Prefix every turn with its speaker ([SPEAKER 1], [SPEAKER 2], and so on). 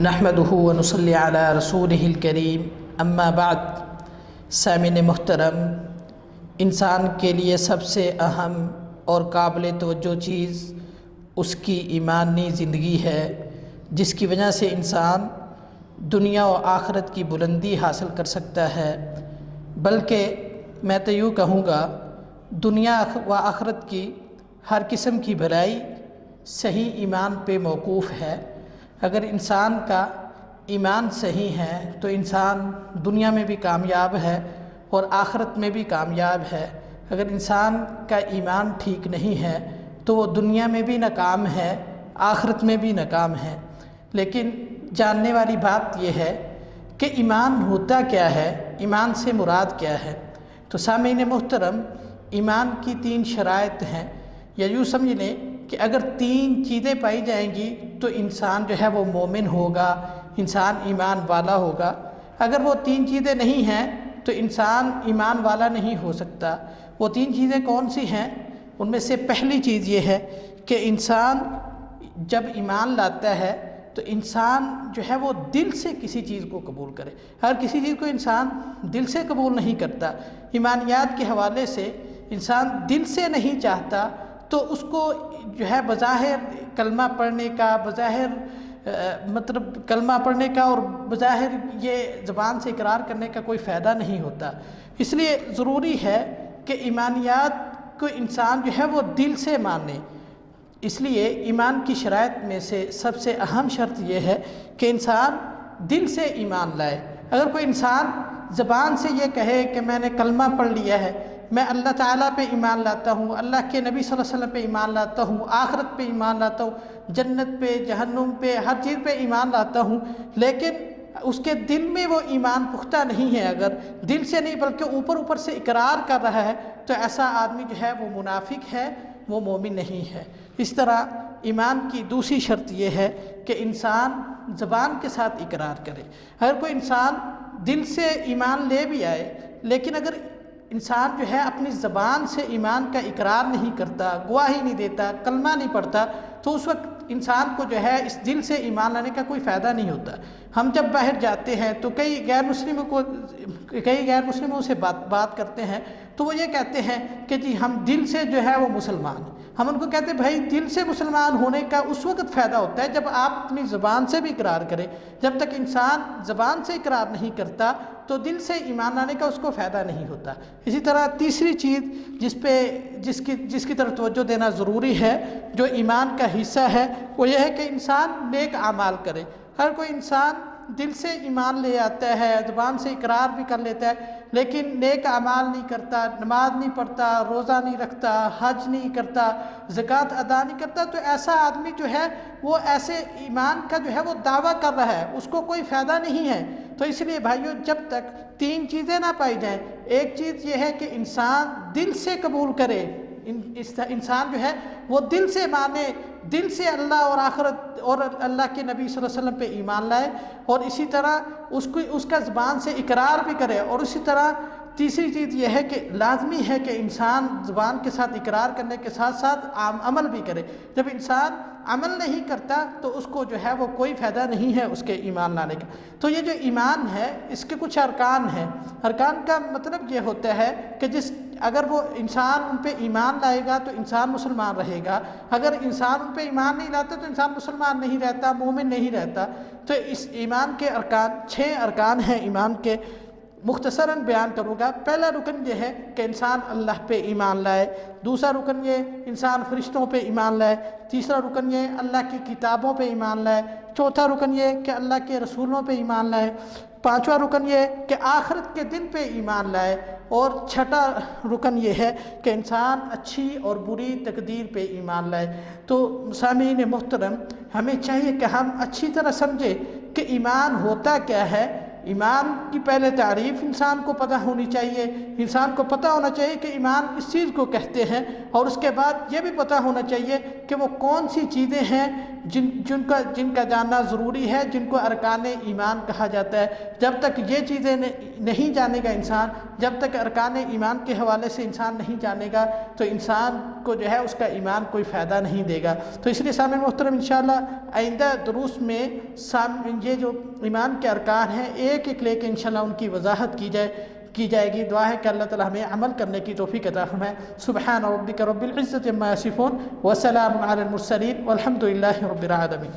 [SPEAKER 1] नहमदुहु व नुसल्ली अला रसूलिहिल करीम, अम्मा बाद। सामिन मुहतरम, इंसान के लिए सबसे अहम और काबिल तवज्जो चीज़ उसकी ईमानी ज़िंदगी है, जिसकी वजह से इंसान दुनिया और आखिरत की बुलंदी हासिल कर सकता है। बल्कि मैं तो यूँ कहूँगा, दुनिया व आखिरत की हर किस्म की भलाई सही ईमान पे मौकूफ़ है। अगर इंसान का ईमान सही है तो इंसान दुनिया में भी कामयाब है और आखिरत में भी कामयाब है। अगर इंसान का ईमान ठीक नहीं है तो वो दुनिया में भी नाकाम है, आखिरत में भी नाकाम है। लेकिन जानने वाली बात यह है कि ईमान होता क्या है, ईमान से मुराद क्या है। तो सामीन मुहतरम, ईमान की 3 शराइत हैं, या यूँ समझ लें कि अगर 3 चीज़ें पाई जाएंगी तो इंसान जो है वो मोमिन होगा, इंसान ईमान वाला होगा। अगर वो 3 चीज़ें नहीं हैं तो इंसान ईमान वाला नहीं हो सकता। वो 3 चीज़ें कौन सी हैं? उनमें से पहली चीज़ ये है कि इंसान जब ईमान लाता है तो इंसान जो है वो दिल से किसी चीज़ को कबूल करे। अगर किसी चीज़ को इंसान दिल से कबूल नहीं करता, ईमानियात के हवाले से इंसान दिल से नहीं चाहता, तो उसको जो है बज़ाहिर कलमा पढ़ने का, मतलब कलमा पढ़ने का और बज़ाहिर ये ज़बान से इकरार करने का कोई फ़ायदा नहीं होता। इसलिए ज़रूरी है कि ईमानियात को इंसान जो है वो दिल से माने। इसलिए ईमान की शराइत में से सबसे अहम शर्त यह है कि इंसान दिल से ईमान लाए। अगर कोई इंसान ज़बान से ये कहे कि मैंने कलमा पढ़ लिया है, मैं अल्लाह ताला पे ईमान लाता हूँ, अल्लाह के नबी सल्लल्लाहु अलैहि वसल्लम पे ईमान लाता हूँ, आखिरत पे ईमान लाता हूँ, जन्नत पे, जहन्नुम पे, हर चीज़ पे ईमान लाता हूँ, लेकिन उसके दिल में वो ईमान पुख्ता नहीं है, अगर दिल से नहीं बल्कि ऊपर ऊपर से इकरार कर रहा है, तो ऐसा आदमी जो है वो मुनाफिक है, वो मोमिन नहीं है। इस तरह ईमान की दूसरी शर्त यह है कि इंसान ज़बान के साथ इकरार करे। अगर कोई इंसान दिल से ईमान ले भी आए, लेकिन अगर इंसान जो है अपनी ज़बान से ईमान का इकरार नहीं करता, गवाही नहीं देता, कलमा नहीं पढ़ता, तो उस वक्त इंसान को जो है इस दिल से ईमान लाने का कोई फ़ायदा नहीं होता। हम जब बाहर जाते हैं तो कई गैर मुस्लिमों से बात करते हैं, तो वो ये कहते हैं कि जी हम दिल से जो है वो मुसलमान हैं। हम उनको कहते हैं भाई, दिल से मुसलमान होने का उस वक्त फ़ायदा होता है जब आप अपनी ज़बान से भी इकरार करें। जब तक इंसान ज़बान से इकरार नहीं करता तो दिल से ईमान लाने का उसको फ़ायदा नहीं होता। इसी तरह तीसरी चीज़ जिसकी तरफ तवज्जो देना ज़रूरी है, जो ईमान का हिस्सा है, वो यह है कि इंसान नेक आमाल करे। हर कोई इंसान दिल से ईमान ले आता है, ज़बान से इकरार भी कर लेता है, लेकिन नेक अमाल नहीं करता, नमाज नहीं पढ़ता, रोज़ा नहीं रखता, हज नहीं करता, ज़कात अदा नहीं करता, तो ऐसा आदमी जो है वो ऐसे ईमान का जो है वो दावा कर रहा है, उसको कोई फ़ायदा नहीं है। तो इसलिए भाइयों, जब तक 3 चीज़ें ना पाई जाएं, एक चीज़ ये है कि इंसान दिल से कबूल करे, इंसान जो है वो दिल से माने, दिल से अल्लाह और आखिरत और अल्लाह के नबी सल्लल्लाहु अलैहि वसल्लम पे ईमान लाए, और इसी तरह उसका ज़बान से इकरार भी करे। और इसी तरह तीसरी चीज़ यह है कि लाजमी है कि इंसान ज़बान के साथ इकरार करने के साथ साथ अमल भी करे। जब इंसान अमल नहीं करता तो उसको जो है वो कोई फ़ायदा नहीं है उसके ईमान लाने का। तो ये जो ईमान है, इसके कुछ अरकान हैं। अरकान का मतलब ये होता है कि अगर वो इंसान उन पे ईमान लाएगा तो इंसान मुसलमान रहेगा, अगर इंसान उन पे ईमान नहीं लाता तो इंसान मुसलमान नहीं रहता, मोमिन नहीं रहता। तो इस ईमान के अरकान 6 अरकान हैं ईमान के, मुख्तसरन बयान करूँगा। पहला रुकन ये है कि इंसान अल्लाह पे ईमान लाए, दूसरा रुकन ये इंसान फरिश्तों पे ईमान लाए, तीसरा रुकन ये अल्लाह की किताबों पे ईमान लाए, चौथा रुकन ये कि अल्लाह के रसूलों पे ईमान लाए, पांचवा रुकन ये है कि आखिरत के दिन पे ईमान लाए, और छठा रुकन ये है कि इंसान अच्छी और बुरी तकदीर पे ईमान लाए। तो सामीन मोहतरम, हमें चाहिए कि हम अच्छी तरह समझें कि ईमान होता क्या है। ईमान की पहले तारीफ़ इंसान को पता होनी चाहिए, इंसान को पता होना चाहिए कि ईमान इस चीज़ को कहते हैं, और उसके बाद ये भी पता होना चाहिए कि वो कौन सी चीज़ें हैं जिनका जानना ज़रूरी है, जिनको अरकान ईमान कहा जाता है। जब तक ये चीज़ें नहीं जानेगा इंसान, जब तक अरकान ईमान के हवाले से इंसान नहीं जानेगा, तो इंसान को जो है उसका ईमान कोई फ़ायदा नहीं देगा। तो इसलिए सामईन मोहतरम, इंशाअल्लाह आइंदा दुरूस में ये जो ईमान के अरकान हैं एक एक लेके इंशाअल्लाह उनकी वजाहत की जाएगी। दुआ है कि अल्लाह ताला हमें अमल करने की तौफीक अता फरमाए। सुब्हान रब्बिका रब्बिल इज़्ज़ति अम्मा यसिफून व सलामुन अलल मुरसलीन वल्हम्दुलिल्लाहि रब्बिल आलमीन।